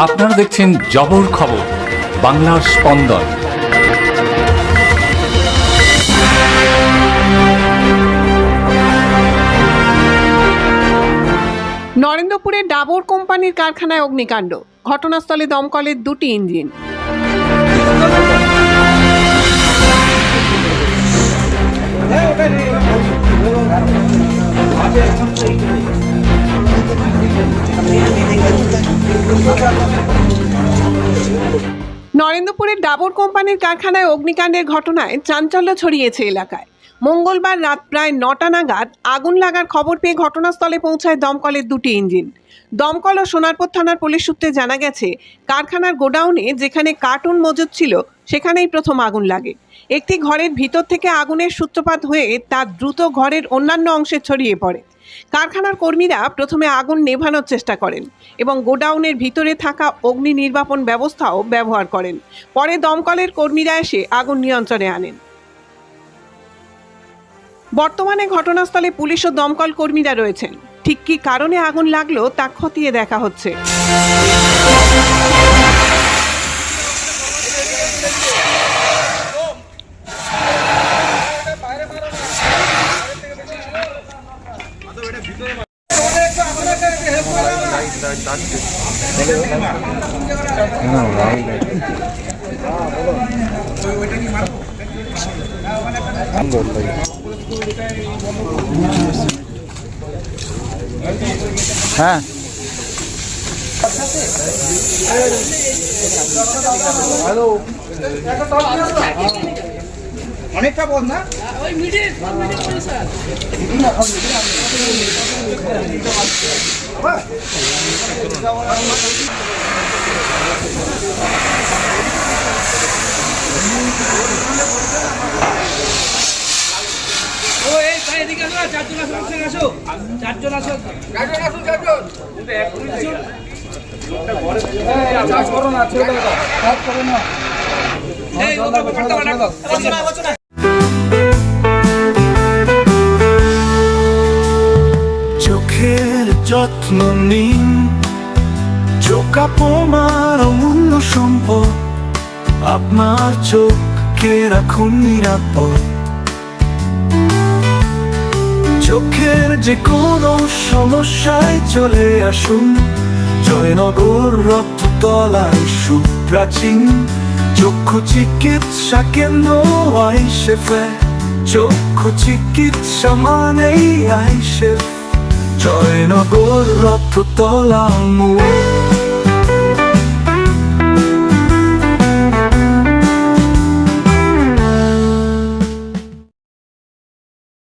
আপনারা দেখছেন জবর খবর, বাংলার স্পন্দন। নরেন্দ্রপুরে ডাবর কোম্পানির কারখানায় অগ্নিকাণ্ড, ঘটনাস্থলে দমকলের 2টি ইঞ্জিন। নরেন্দ্রপুরের ডাবর কোম্পানির কারখানায় অগ্নিকাণ্ডের ঘটনায় চাঞ্চল্য ছড়িয়েছে এলাকায়। মঙ্গলবার রাত প্রায় 9টা নাগাদ আগুন লাগার খবর পেয়ে ঘটনাস্থলে পৌঁছায় দমকলের 2টি ইঞ্জিন। দমকল ও সোনারপুর থানার পুলিশ সূত্রে জানা গেছে, কারখানার গোডাউনে যেখানে কার্টুন মজুদ ছিল সেখানেই প্রথম আগুন লাগে। একটি ঘরের ভিতর থেকে আগুনের সূত্রপাত হয়ে তা দ্রুত ঘরের অন্যান্য অংশে ছড়িয়ে পড়ে। কারখানার কর্মীরা প্রথমে আগুন নেভানোর চেষ্টা করেন এবং গোডাউনের ভিতরে থাকা অগ্নি নির্বাপন ব্যবস্থাও ব্যবহার করেন। পরে দমকলের কর্মীরা এসে আগুন নিয়ন্ত্রণে আনেন। বর্তমানে ঘটনাস্থলে পুলিশ ও দমকল কর্মীরা রয়েছেন। ঠিক কী কারণে আগুন লাগলো তা খতিয়ে দেখা হচ্ছে। হ্যাঁ, অনেকটা বল না ওই মিডিল স্যার ও এই ভাই এদিকে আসো, চারজন আসো চার্জ করো না, ছেড়ে দাও, চার্জ করো না। এই ওটা পড়তে না। চোখের যত্ন নিন, চোখ আপনার অমূল্য সম্পদ, আপনার চোখকে রাখুন নিরাপদ। চোখের যে কোনো সমস্যায় চলে আসুন জয়নগর রক্ততলায় সুপ্রাচীন চক্ষু চিকিৎসা কেন্দ্র আইসেফে। চক্ষু চিকিৎসা মানেই আইসেফ, জয়নগর রক্ততলা মোড়।